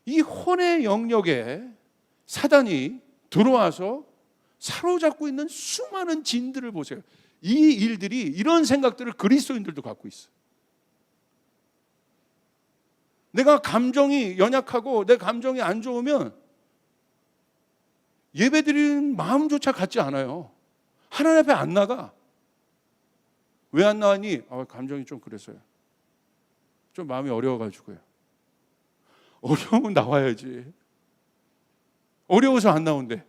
이 혼의 영역에 사단이 들어와서 사로잡고 있는 수많은 진들을 보세요. 이 일들이 이런 생각들을 그리스도인들도 갖고 있어요. 내가 감정이 연약하고 내 감정이 안 좋으면 예배드리는 마음조차 같지 않아요. 하나님 앞에 안 나가. 왜 안 나왔니? 감정이 좀 그래서요. 좀 마음이 어려워가지고요. 어려우면 나와야지. 어려워서 안 나온대.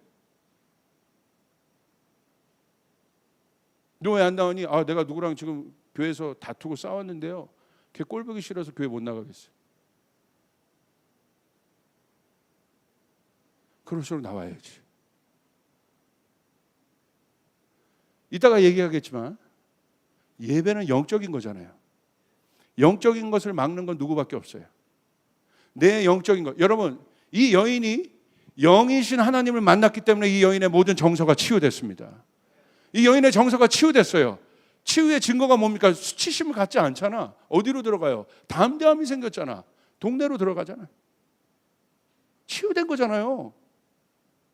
너 왜 안 나오니? 내가 누구랑 지금 교회에서 다투고 싸웠는데요. 걔 꼴보기 싫어서 교회 못 나가겠어요. 그럴수록 나와야지. 이따가 얘기하겠지만 예배는 영적인 거잖아요. 영적인 것을 막는 건 누구밖에 없어요. 내 영적인 것. 여러분, 이 여인이 영이신 하나님을 만났기 때문에 이 여인의 모든 정서가 치유됐습니다. 이 여인의 정서가 치유됐어요. 치유의 증거가 뭡니까? 수치심을 갖지 않잖아. 어디로 들어가요? 담대함이 생겼잖아. 동네로 들어가잖아. 치유된 거잖아요.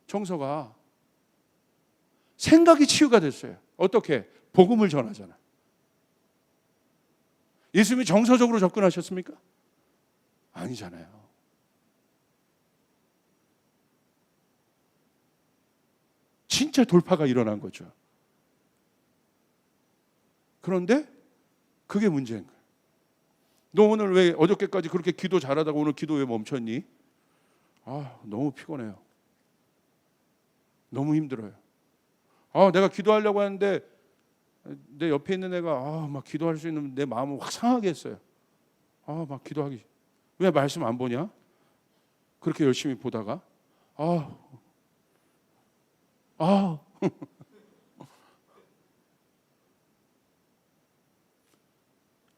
정서가. 생각이 치유가 됐어요. 어떻게? 복음을 전하잖아. 예수님이 정서적으로 접근하셨습니까? 아니잖아요. 진짜 돌파가 일어난 거죠. 그런데 그게 문제인 거예요. 너 오늘 왜 어저께까지 그렇게 기도 잘하다가 오늘 기도 왜 멈췄니? 너무 피곤해요. 너무 힘들어요. 내가 기도하려고 하는데 내 옆에 있는 애가 막 기도할 수 있는 내 마음을 확 상하게 했어요. 막 기도하기. 왜 말씀 안 보냐? 그렇게 열심히 보다가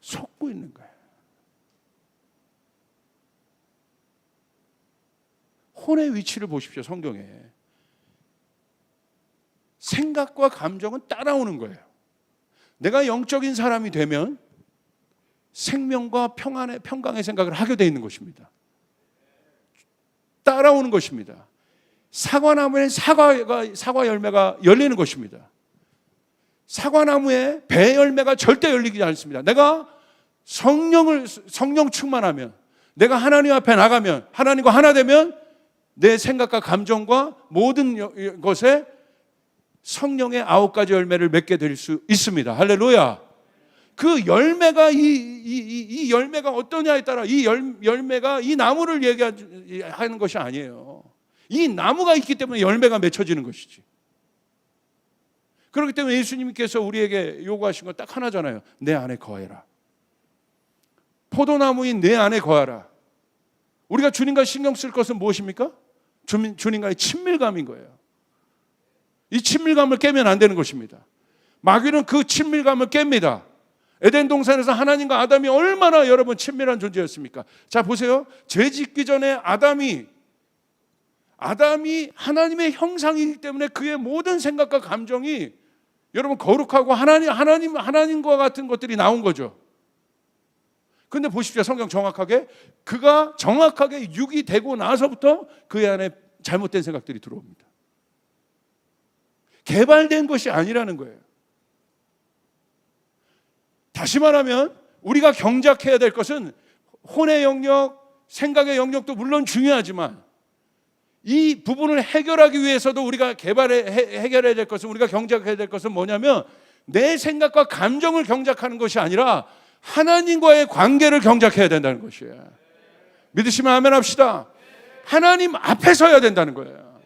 속고 있는 거예요. 혼의 위치를 보십시오. 성경에 생각과 감정은 따라오는 거예요. 내가 영적인 사람이 되면 생명과 평강의 생각을 하게 되어 있는 것입니다. 따라오는 것입니다. 사과나무에 사과 열매가 열리는 것입니다. 사과나무에 배 열매가 절대 열리지 않습니다. 내가 성령 충만하면, 내가 하나님 앞에 나가면, 하나님과 하나 되면 내 생각과 감정과 모든 것에 성령의 9가지 열매를 맺게 될 수 있습니다. 할렐루야. 그 열매가 이 열매가 어떠냐에 따라 이 열매가 이 나무를 얘기하는 것이 아니에요. 이 나무가 있기 때문에 열매가 맺혀지는 것이지. 그렇기 때문에 예수님께서 우리에게 요구하신 건 딱 하나잖아요. 내 안에 거해라. 포도나무인 내 안에 거하라. 우리가 주님과 신경 쓸 것은 무엇입니까? 주님과의 친밀감인 거예요. 이 친밀감을 깨면 안 되는 것입니다. 마귀는 그 친밀감을 깹니다. 에덴 동산에서 하나님과 아담이 얼마나 여러분 친밀한 존재였습니까? 자 보세요. 죄 짓기 전에 아담이 하나님의 형상이기 때문에 그의 모든 생각과 감정이 여러분 거룩하고 하나님과 같은 것들이 나온 거죠. 근데 보십시오. 성경 정확하게 그가 정확하게 육이 되고 나서부터 그 안에 잘못된 생각들이 들어옵니다. 개발된 것이 아니라는 거예요. 다시 말하면 우리가 경작해야 될 것은 혼의 영역, 생각의 영역도 물론 중요하지만 이 부분을 해결하기 위해서도 우리가 해결해야 될 것은, 우리가 경작해야 될 것은 뭐냐면 내 생각과 감정을 경작하는 것이 아니라 하나님과의 관계를 경작해야 된다는 것이에요. 믿으시면 아멘 합시다. 하나님 앞에 서야 된다는 거예요.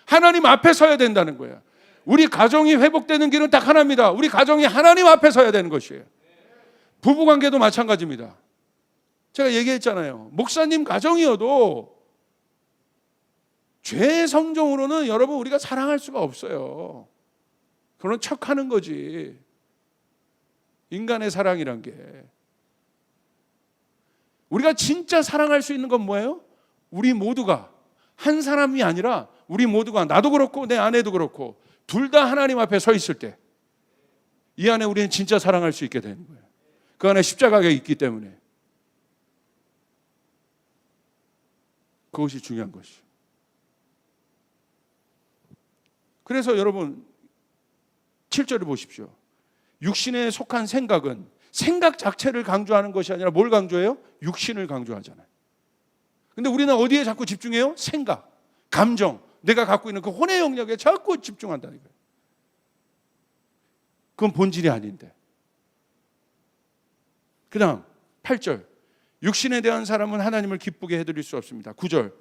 하나님 앞에 서야 된다는 거예요. 우리 가정이 회복되는 길은 딱 하나입니다. 우리 가정이 하나님 앞에 서야 되는 것이에요. 부부관계도 마찬가지입니다. 제가 얘기했잖아요. 목사님 가정이어도 죄의 성정으로는 여러분 우리가 사랑할 수가 없어요. 그런 척하는 거지. 인간의 사랑이란 게. 우리가 진짜 사랑할 수 있는 건 뭐예요? 우리 모두가 한 사람이 아니라 우리 모두가, 나도 그렇고 내 아내도 그렇고 둘 다 하나님 앞에 서 있을 때 이 안에 우리는 진짜 사랑할 수 있게 되는 거예요. 그 안에 십자가가 있기 때문에. 그것이 중요한 것이죠. 그래서 여러분 7절을 보십시오. 육신에 속한 생각은 생각 자체를 강조하는 것이 아니라 뭘 강조해요? 육신을 강조하잖아요. 근데 우리는 어디에 자꾸 집중해요? 생각, 감정, 내가 갖고 있는 그 혼의 영역에 자꾸 집중한다는 거예요. 그건 본질이 아닌데. 그 다음 8절, 육신에 대한 사람은 하나님을 기쁘게 해드릴 수 없습니다. 9절,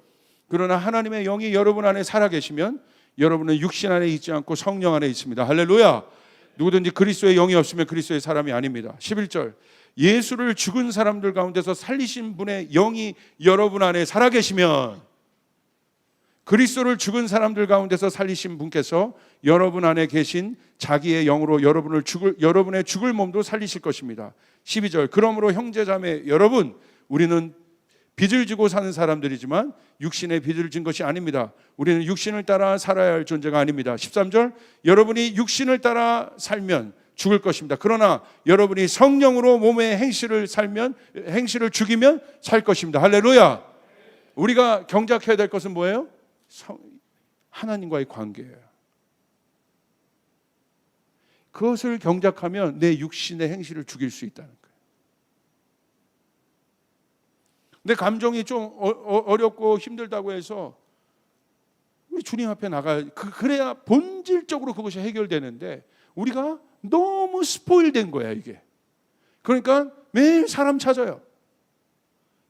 그러나 하나님의 영이 여러분 안에 살아계시면 여러분은 육신 안에 있지 않고 성령 안에 있습니다. 할렐루야. 누구든지 그리스도의 영이 없으면 그리스도의 사람이 아닙니다. 11절, 예수를 죽은 사람들 가운데서 살리신 분의 영이 여러분 안에 살아계시면, 그리스도를 죽은 사람들 가운데서 살리신 분께서 여러분 안에 계신 자기의 영으로 여러분의 죽을 몸도 살리실 것입니다. 12절, 그러므로 형제자매 여러분, 우리는 빚을 지고 사는 사람들이지만 육신에 빚을 진 것이 아닙니다. 우리는 육신을 따라 살아야 할 존재가 아닙니다. 13절, 여러분이 육신을 따라 살면 죽을 것입니다. 그러나 여러분이 성령으로 몸의 행실을 죽이면 살 것입니다. 할렐루야. 우리가 경작해야 될 것은 뭐예요? 하나님과의 관계예요. 그것을 경작하면 내 육신의 행실을 죽일 수 있다는 거예요. 내 감정이 좀 어렵고 힘들다고 해서 우리 주님 앞에 그래야 본질적으로 그것이 해결되는데 우리가 너무 스포일된 거야 이게. 그러니까 매일 사람 찾아요.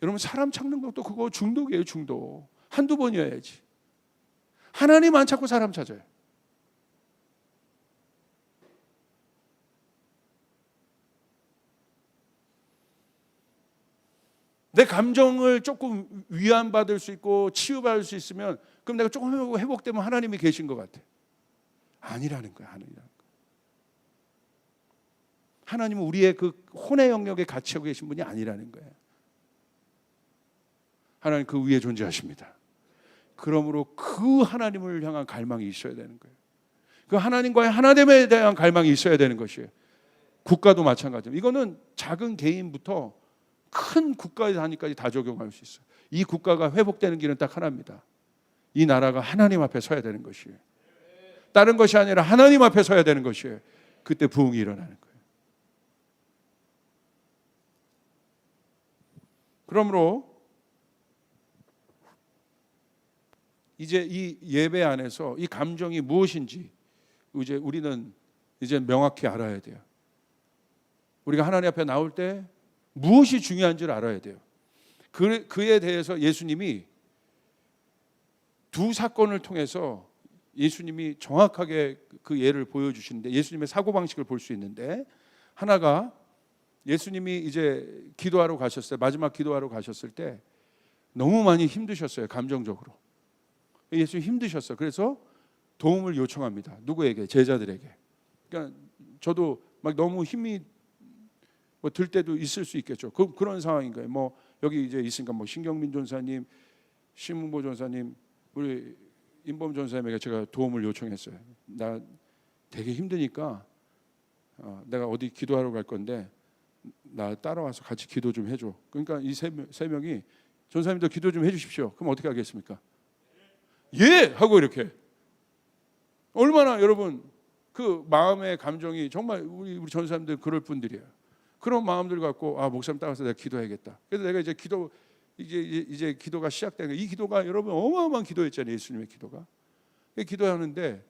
여러분 사람 찾는 것도 그거 중독이에요. 중독. 한두 번이어야지. 하나님 안 찾고 사람 찾아요. 내 감정을 조금 위안받을 수 있고 치유받을 수 있으면 그럼 내가 조금 회복되면 하나님이 계신 것 같아. 아니라는 거야. 하나님은 우리의 그 혼의 영역에 같이 하고 계신 분이 아니라는 거예요. 하나님 그 위에 존재하십니다. 그러므로 그 하나님을 향한 갈망이 있어야 되는 거예요. 그 하나님과의 하나됨에 대한 갈망이 있어야 되는 것이에요. 국가도 마찬가지입니다. 이거는 작은 개인부터 큰 국가의 단위까지 다 적용할 수 있어요. 이 국가가 회복되는 길은 딱 하나입니다. 이 나라가 하나님 앞에 서야 되는 것이에요. 다른 것이 아니라 하나님 앞에 서야 되는 것이에요. 그때 부흥이 일어나는 거예요. 그러므로 이제 이 예배 안에서 이 감정이 무엇인지 이제 우리는 이제 명확히 알아야 돼요. 우리가 하나님 앞에 나올 때 무엇이 중요한지를 알아야 돼요. 그에 대해서 예수님이 두 사건을 통해서 예수님이 정확하게 그 예를 보여주시는데 예수님의 사고방식을 볼 수 있는데 하나가 예수님이 이제 기도하러 가셨어요. 마지막 기도하러 가셨을 때 너무 많이 힘드셨어요. 감정적으로. 예수님 힘드셨어요. 그래서 도움을 요청합니다. 누구에게? 제자들에게. 그러니까 저도 막 너무 힘이 들 때도 있을 수 있겠죠. 그런 상황인 거예요. 뭐 여기 이제 있으니까 뭐 신경민 전사님, 신문보 전사님, 우리 임범 전사님에게 제가 도움을 요청했어요. 나 되게 힘드니까 내가 어디 기도하러 갈 건데 나 따라와서 같이 기도 좀 해줘. 그러니까 이 세 명이 전사님도 기도 좀 해주십시오. 그럼 어떻게 하겠습니까? 예! 하고 이렇게. 얼마나 여러분 그 마음의 감정이 정말 우리 전사님들 그럴 분들이에요. 그런 마음들 갖고 목사님 따라서 내가 기도해야겠다. 그래서 내가 이제 기도가 시작되는 거예요. 이 기도가 여러분 어마어마한 기도였잖아요. 예수님의 기도가. 기도하는데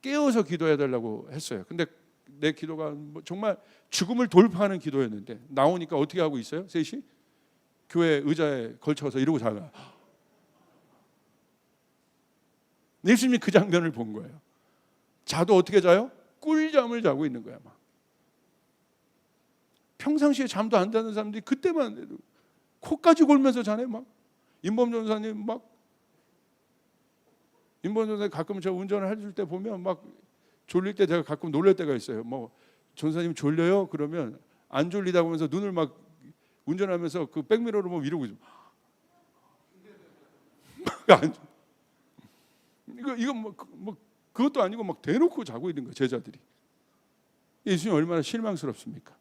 깨어서 기도해야 되려고 했어요. 근데 내 기도가 정말 죽음을 돌파하는 기도였는데 나오니까 어떻게 하고 있어요? 셋이 교회 의자에 걸쳐서 이러고 자가. 예수님이 그 장면을 본 거예요. 자도 어떻게 자요? 꿀잠을 자고 있는 거야. 막. 평상시에 잠도 안 자는 사람들이 그때만 코까지 골면서 자네. 막 임범 전사님 가끔 제가 운전을 해줄 때 보면 막 졸릴 때 제가 가끔 놀랄 때가 있어요. 뭐 전사님 졸려요? 그러면 안 졸리다고 하면서 눈을 막 운전하면서 그 백미러로 뭐 이러고 있어. 이거 뭐 그것도 아니고 막 대놓고 자고 있는 거예요. 제자들이. 예수님 얼마나 실망스럽습니까?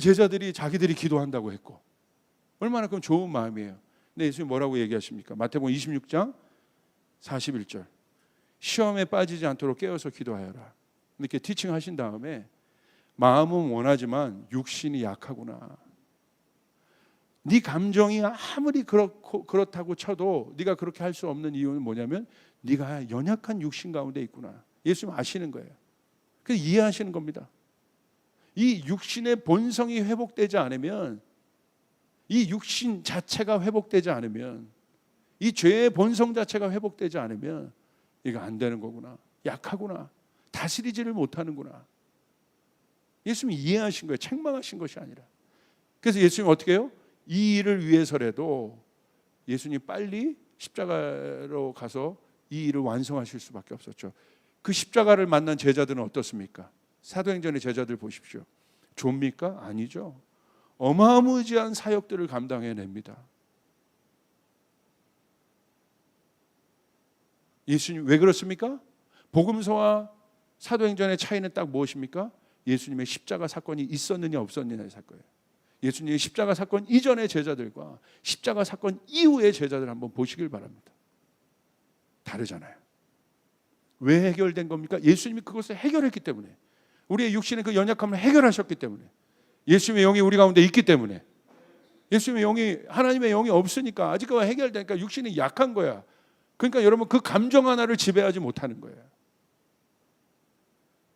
제자들이 자기들이 기도한다고 했고 얼마나 그럼 좋은 마음이에요. 근데 예수님 뭐라고 얘기하십니까? 마태복음 26장 41절 시험에 빠지지 않도록 깨어서 기도하여라. 이렇게 티칭하신 다음에 마음은 원하지만 육신이 약하구나. 네 감정이 아무리 그렇다고 쳐도 네가 그렇게 할 수 없는 이유는 뭐냐면 네가 연약한 육신 가운데 있구나. 예수님 아시는 거예요. 그래서 이해하시는 겁니다. 이 육신의 본성이 회복되지 않으면 이 육신 자체가 회복되지 않으면 이 죄의 본성 자체가 회복되지 않으면 이거 안 되는 거구나. 약하구나. 다스리지를 못하는구나. 예수님이 이해하신 거예요. 책망하신 것이 아니라. 그래서 예수님 어떻게 해요? 이 일을 위해서라도 예수님 빨리 십자가로 가서 이 일을 완성하실 수밖에 없었죠. 그 십자가를 만난 제자들은 어떻습니까? 사도행전의 제자들 보십시오. 좁습니까? 아니죠. 어마무지한 사역들을 감당해냅니다. 예수님 왜 그렇습니까? 복음서와 사도행전의 차이는 딱 무엇입니까? 예수님의 십자가 사건이 있었느냐 없었느냐의 사건이에요. 예수님의 십자가 사건 이전의 제자들과 십자가 사건 이후의 제자들 한번 보시길 바랍니다. 다르잖아요. 왜 해결된 겁니까? 예수님이 그것을 해결했기 때문에, 우리의 육신의 그 연약함을 해결하셨기 때문에, 예수님의 영이 우리 가운데 있기 때문에. 예수님의 영이, 하나님의 영이 없으니까, 아직 그거 해결되니까 육신이 약한 거야. 그러니까 여러분 그 감정 하나를 지배하지 못하는 거예요.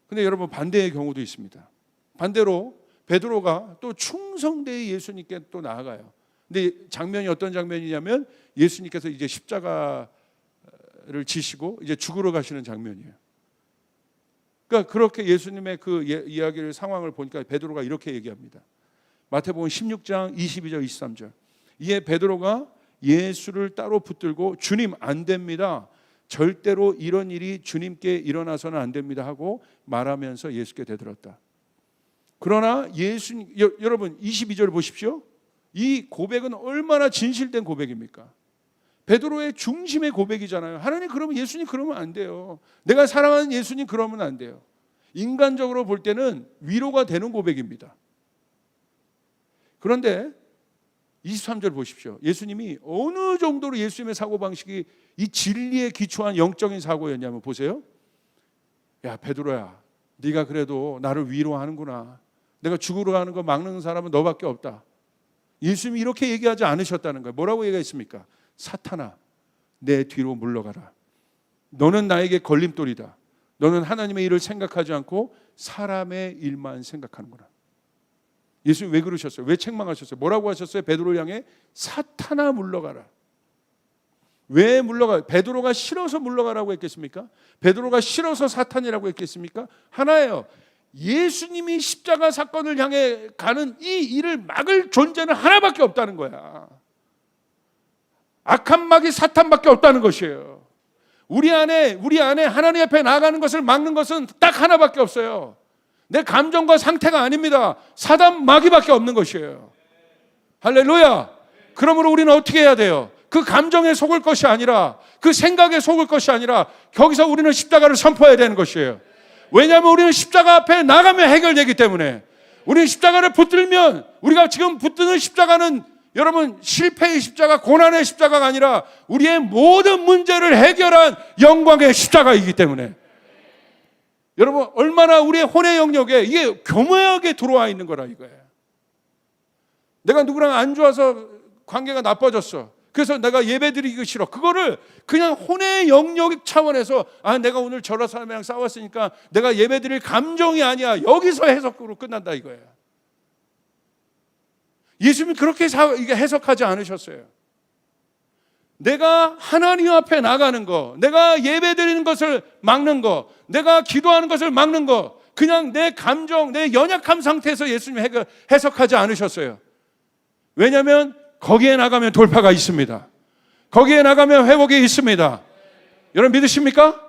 근데 여러분 반대의 경우도 있습니다. 반대로 베드로가 또 충성되이 예수님께 또 나아가요. 근데 장면이 어떤 장면이냐면 예수님께서 이제 십자가를 지시고 이제 죽으러 가시는 장면이에요. 그러니까 그렇게 예수님의 그 이야기를 상황을 보니까 베드로가 이렇게 얘기합니다. 마태복음 16장 22절 23절. 이에 베드로가 예수를 따로 붙들고 주님 안 됩니다. 절대로 이런 일이 주님께 일어나서는 안 됩니다 하고 말하면서 예수께 대들었다. 그러나 여러분 22절 보십시오. 이 고백은 얼마나 진실된 고백입니까? 베드로의 중심의 고백이잖아요. 하나님 그러면 예수님 그러면 안 돼요. 내가 사랑하는 예수님 그러면 안 돼요. 인간적으로 볼 때는 위로가 되는 고백입니다. 그런데 23절 보십시오. 예수님이 어느 정도로 예수님의 사고방식이 이 진리에 기초한 영적인 사고였냐면 보세요. 야 베드로야, 네가 그래도 나를 위로하는구나. 내가 죽으러 가는 거 막는 사람은 너밖에 없다. 예수님이 이렇게 얘기하지 않으셨다는 거예요. 뭐라고 얘기했습니까? 사탄아, 내 뒤로 물러가라. 너는 나에게 걸림돌이다. 너는 하나님의 일을 생각하지 않고 사람의 일만 생각하는구나. 예수님 왜 그러셨어요? 왜 책망하셨어요? 뭐라고 하셨어요? 베드로를 향해 사탄아 물러가라. 왜 물러가? 베드로가 싫어서 물러가라고 했겠습니까? 베드로가 싫어서 사탄이라고 했겠습니까? 하나예요. 예수님이 십자가 사건을 향해 가는 이 일을 막을 존재는 하나밖에 없다는 거야. 악한 막이 사탄밖에 없다는 것이에요. 우리 안에 하나님 앞에 나아가는 것을 막는 것은 딱 하나밖에 없어요. 내 감정과 상태가 아닙니다. 사단 마귀밖에 없는 것이에요. 할렐루야. 그러므로 우리는 어떻게 해야 돼요? 그 감정에 속을 것이 아니라, 그 생각에 속을 것이 아니라 거기서 우리는 십자가를 선포해야 되는 것이에요. 왜냐하면 우리는 십자가 앞에 나가면 해결되기 때문에. 우리는 십자가를 붙들면, 우리가 지금 붙드는 십자가는 여러분 실패의 십자가, 고난의 십자가가 아니라 우리의 모든 문제를 해결한 영광의 십자가이기 때문에. 여러분 얼마나 우리의 혼의 영역에 이게 교묘하게 들어와 있는 거라 이거예요. 내가 누구랑 안 좋아서 관계가 나빠졌어. 그래서 내가 예배드리기 싫어. 그거를 그냥 혼의 영역 차원에서 내가 오늘 저런 사람이랑 싸웠으니까 내가 예배드릴 감정이 아니야. 여기서 해석으로 끝난다 이거예요. 예수님이 그렇게 해석하지 않으셨어요. 내가 하나님 앞에 나가는 거, 내가 예배드리는 것을 막는 거, 내가 기도하는 것을 막는 거, 그냥 내 감정, 내 연약함 상태에서 예수님이 해석하지 않으셨어요. 왜냐하면 거기에 나가면 돌파가 있습니다. 거기에 나가면 회복이 있습니다. 여러분 믿으십니까?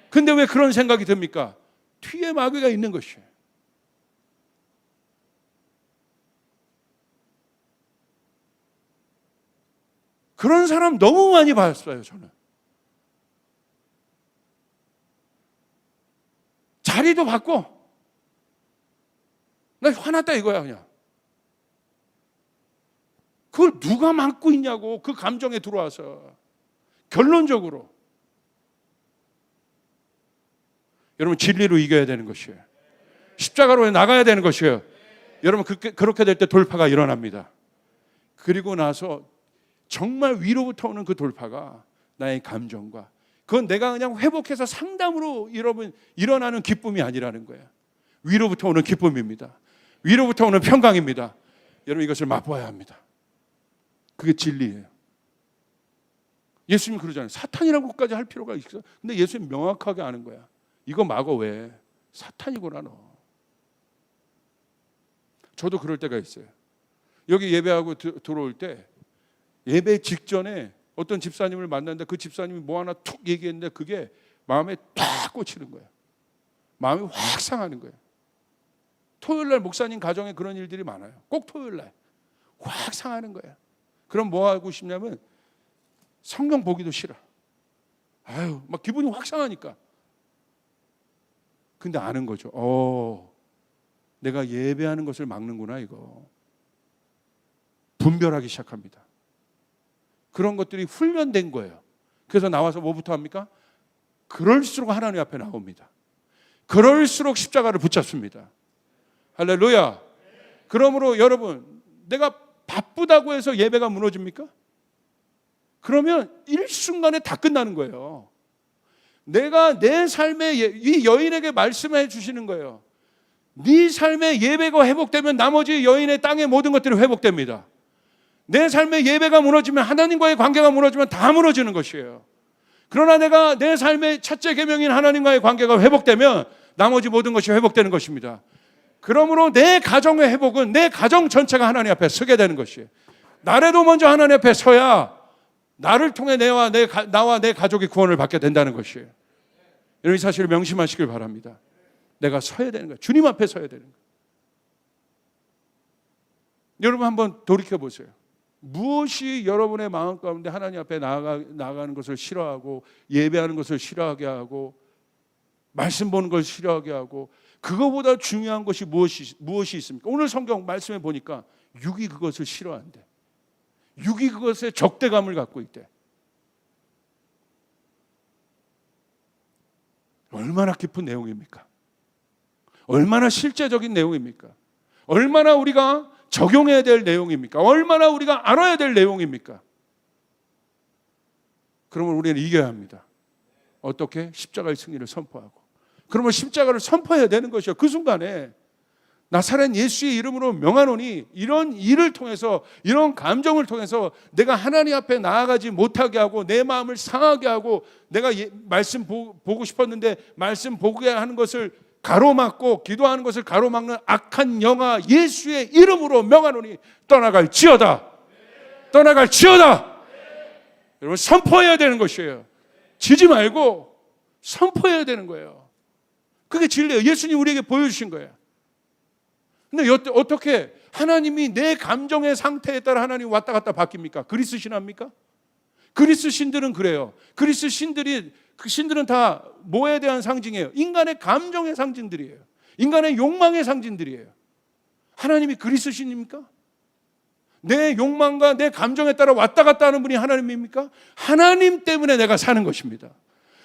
근데 왜 그런 생각이 듭니까? 뒤에 마귀가 있는 것이에요. 그런 사람 너무 많이 봤어요, 저는. 자리도 받고, 나 화났다 이거야, 그냥. 그걸 누가 막고 있냐고, 그 감정에 들어와서. 결론적으로. 여러분, 진리로 이겨야 되는 것이에요. 십자가로 나가야 되는 것이에요. 여러분, 그렇게 될 때 돌파가 일어납니다. 그리고 나서 정말 위로부터 오는 그 돌파가 나의 감정과, 그건 내가 그냥 회복해서 상담으로 여러분 일어나는 기쁨이 아니라는 거예요. 위로부터 오는 기쁨입니다. 위로부터 오는 평강입니다. 여러분 이것을 맛봐야 합니다. 그게 진리예요. 예수님 그러잖아요. 사탄이라고까지 할 필요가 있어? 근데 예수님 명확하게 아는 거야. 이거 막어 왜? 사탄이구나 너. 저도 그럴 때가 있어요. 여기 예배하고 들어올 때 예배 직전에 어떤 집사님을 만났는데 그 집사님이 뭐 하나 툭 얘기했는데 그게 마음에 딱 꽂히는 거예요. 마음이 확 상하는 거예요. 토요일날 목사님 가정에 그런 일들이 많아요. 꼭 토요일날 확 상하는 거예요. 그럼 뭐 하고 싶냐면 성경 보기도 싫어. 막 기분이 확 상하니까. 근데 아는 거죠. 내가 예배하는 것을 막는구나 이거. 분별하기 시작합니다. 그런 것들이 훈련된 거예요. 그래서 나와서 뭐부터 합니까? 그럴수록 하나님 앞에 나옵니다. 그럴수록 십자가를 붙잡습니다. 할렐루야. 그러므로 여러분, 내가 바쁘다고 해서 예배가 무너집니까? 그러면 일순간에 다 끝나는 거예요. 내가 내 삶에 이 여인에게 말씀해 주시는 거예요. 네 삶의 예배가 회복되면 나머지 여인의 땅의 모든 것들이 회복됩니다. 내 삶의 예배가 무너지면, 하나님과의 관계가 무너지면 다 무너지는 것이에요. 그러나 내가 내 삶의 첫째 계명인 하나님과의 관계가 회복되면 나머지 모든 것이 회복되는 것입니다. 그러므로 내 가정의 회복은 내 가정 전체가 하나님 앞에 서게 되는 것이에요. 나라도 먼저 하나님 앞에 서야 나를 통해 나와 내 가족이 구원을 받게 된다는 것이에요. 여러분, 이 사실을 명심하시길 바랍니다. 내가 서야 되는 거예요. 주님 앞에 서야 되는 거예요. 여러분 한번 돌이켜 보세요. 무엇이 여러분의 마음 가운데 하나님 앞에 나아가는 것을 싫어하고, 예배하는 것을 싫어하게 하고, 말씀 보는 걸 싫어하게 하고, 그거보다 중요한 것이 무엇이 있습니까? 오늘 성경 말씀에 보니까 육이 그것을 싫어한대. 육이 그것에 적대감을 갖고 있대. 얼마나 깊은 내용입니까? 얼마나 실제적인 내용입니까? 얼마나 우리가 적용해야 될 내용입니까? 얼마나 우리가 알아야 될 내용입니까? 그러면 우리는 이겨야 합니다. 어떻게? 십자가의 승리를 선포하고. 그러면 십자가를 선포해야 되는 것이요. 그 순간에 나사렛 예수의 이름으로 명하노니, 이런 일을 통해서, 이런 감정을 통해서 내가 하나님 앞에 나아가지 못하게 하고, 내 마음을 상하게 하고, 내가 말씀 보고 싶었는데 말씀 보게 하는 것을 가로막고, 기도하는 것을 가로막는 악한 영아 예수의 이름으로 명하노니 떠나갈지어다. 떠나갈지어다. 여러분, 선포해야 되는 것이에요. 지지 말고 선포해야 되는 거예요. 그게 진리예요. 예수님 우리에게 보여주신 거예요. 근데 어떻게 하나님이 내 감정의 상태에 따라 하나님 왔다 갔다 바뀝니까? 그리스 신합니까? 그리스 신들은 그래요. 그리스 신들은 다 뭐에 대한 상징이에요? 인간의 감정의 상징들이에요. 인간의 욕망의 상징들이에요. 하나님이 그리스 신입니까? 내 욕망과 내 감정에 따라 왔다 갔다 하는 분이 하나님입니까? 하나님 때문에 내가 사는 것입니다.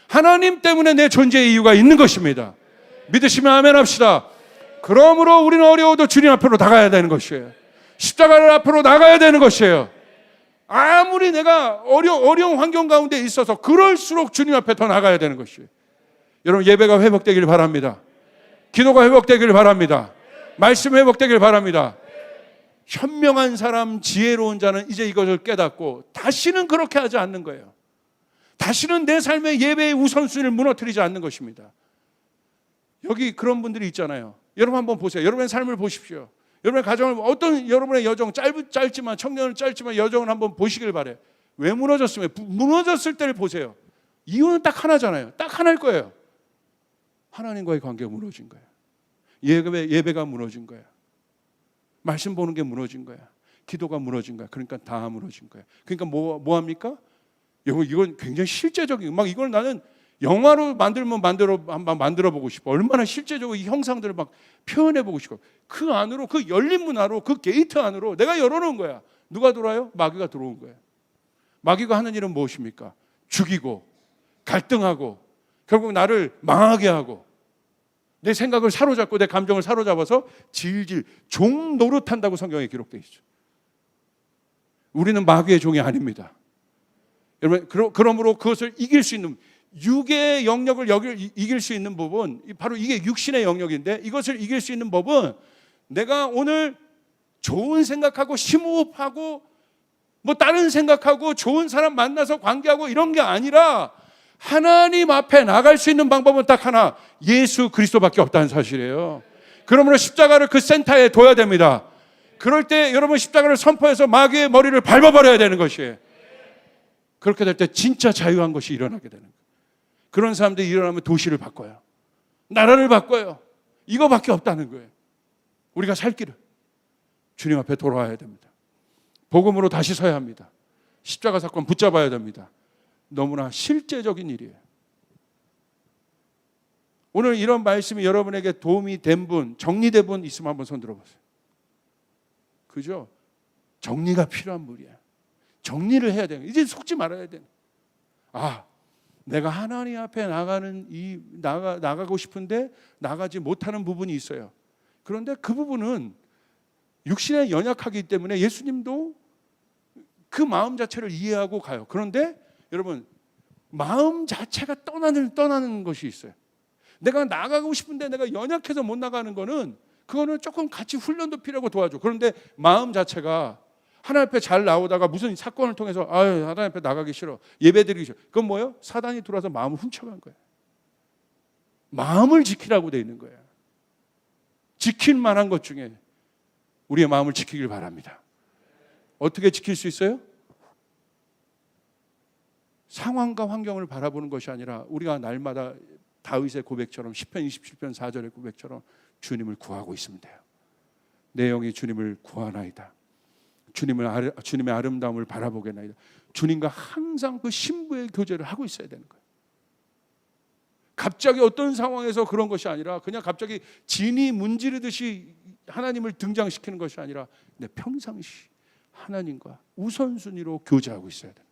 하나님 때문에 내 존재의 이유가 있는 것입니다. 믿으시면 아멘 합시다. 그러므로 우리는 어려워도 주님 앞으로 나가야 되는 것이에요. 십자가를 앞으로 나가야 되는 것이에요. 아무리 내가 어려운 환경 가운데 있어서 그럴수록 주님 앞에 더 나가야 되는 것이에요. 여러분, 예배가 회복되길 바랍니다. 기도가 회복되길 바랍니다. 말씀 회복되길 바랍니다. 현명한 사람, 지혜로운 자는 이제 이것을 깨닫고 다시는 그렇게 하지 않는 거예요. 다시는 내 삶의 예배의 우선순위를 무너뜨리지 않는 것입니다. 여기 그런 분들이 있잖아요. 여러분 한번 보세요. 여러분의 삶을 보십시오. 여러분의 가정을, 어떤 여러분의 여정, 짧지만, 청년은 짧지만 여정을 한번 보시길 바래요. 왜 무너졌으면, 무너졌을 때를 보세요. 이유는 딱 하나잖아요. 딱 하나일 거예요. 하나님과의 관계가 무너진 거예요. 예배가 무너진 거예요. 말씀 보는 게 무너진 거야. 기도가 무너진 거야. 그러니까 다 무너진 거야. 그러니까 뭐 합니까? 이건 굉장히 실제적인, 막 이걸 나는 영화로 만들어 보고 싶어. 얼마나 실제적으로 이 형상들을 막 표현해 보고 싶어. 그 안으로, 그 열린 문 안으로, 그 게이트 안으로 내가 열어놓은 거야. 누가 들어와요? 마귀가 들어온 거야. 마귀가 하는 일은 무엇입니까? 죽이고, 갈등하고, 결국 나를 망하게 하고, 내 생각을 사로잡고 내 감정을 사로잡아서 질질 종 노릇한다고 성경에 기록되어 있죠. 우리는 마귀의 종이 아닙니다. 여러분, 그러므로 그것을 이길 수 있는, 육의 영역을 이길 수 있는 법은 바로 이게 육신의 영역인데, 이것을 이길 수 있는 법은 내가 오늘 좋은 생각하고 심호흡하고 뭐 다른 생각하고 좋은 사람 만나서 관계하고 이런 게 아니라 하나님 앞에 나갈 수 있는 방법은 딱 하나, 예수 그리스도밖에 없다는 사실이에요. 그러므로 십자가를 그 센터에 둬야 됩니다. 그럴 때 여러분, 십자가를 선포해서 마귀의 머리를 밟아버려야 되는 것이에요. 그렇게 될 때 진짜 자유한 것이 일어나게 되는 거예요. 그런 사람들이 일어나면 도시를 바꿔요. 나라를 바꿔요. 이거밖에 없다는 거예요. 우리가 살 길을 주님 앞에 돌아와야 됩니다. 복음으로 다시 서야 합니다. 십자가 사건 붙잡아야 됩니다. 너무나 실제적인 일이에요. 오늘 이런 말씀이 여러분에게 도움이 된 분, 정리된 분 있으면 한번 손 들어보세요. 그죠? 정리가 필요한 분이야. 정리를 해야 돼요. 이제 속지 말아야 돼. 내가 하나님 앞에 나가고 싶은데 나가지 못하는 부분이 있어요. 그런데 그 부분은 육신에 연약하기 때문에 예수님도 그 마음 자체를 이해하고 가요. 그런데 여러분, 마음 자체가 떠나는 것이 있어요. 내가 나가고 싶은데 내가 연약해서 못 나가는 거는, 그거는 조금 같이 훈련도 필요하고 도와줘. 그런데 마음 자체가 하나님 앞에 잘 나오다가 무슨 사건을 통해서 하나님 앞에 나가기 싫어, 예배드리기 싫어. 그건 뭐예요? 사단이 들어와서 마음을 훔쳐간 거예요. 마음을 지키라고 되어 있는 거예요. 지킬 만한 것 중에 우리의 마음을 지키길 바랍니다. 어떻게 지킬 수 있어요? 상황과 환경을 바라보는 것이 아니라 우리가 날마다 다윗의 고백처럼, 시편 27편 4절의 고백처럼 주님을 구하고 있으면 돼요. 내 영이 주님을 구하나이다. 주님의 아름다움을 바라보겠나이다. 주님과 항상 그 신부의 교제를 하고 있어야 되는 거예요. 갑자기 어떤 상황에서 그런 것이 아니라 그냥 갑자기 진이 문지르듯이 하나님을 등장시키는 것이 아니라 내 평상시 하나님과 우선순위로 교제하고 있어야 돼요.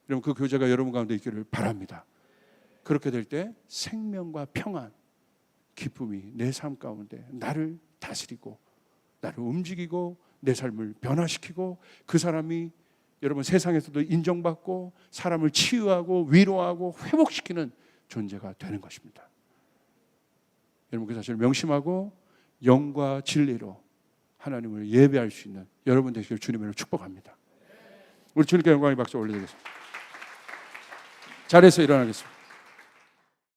여러분, 그 교제가 여러분 가운데 있기를 바랍니다. 그렇게 될 때 생명과 평안, 기쁨이 내 삶 가운데 나를 다스리고 나를 움직이고 내 삶을 변화시키고, 그 사람이 여러분 세상에서도 인정받고 사람을 치유하고 위로하고 회복시키는 존재가 되는 것입니다. 여러분, 그 사실을 명심하고 영과 진리로 하나님을 예배할 수 있는 여러분 되시길 주님으로 축복합니다. 우리 주님께 영광의 박수 올려드리겠습니다. 자리에서 일어나겠습니다.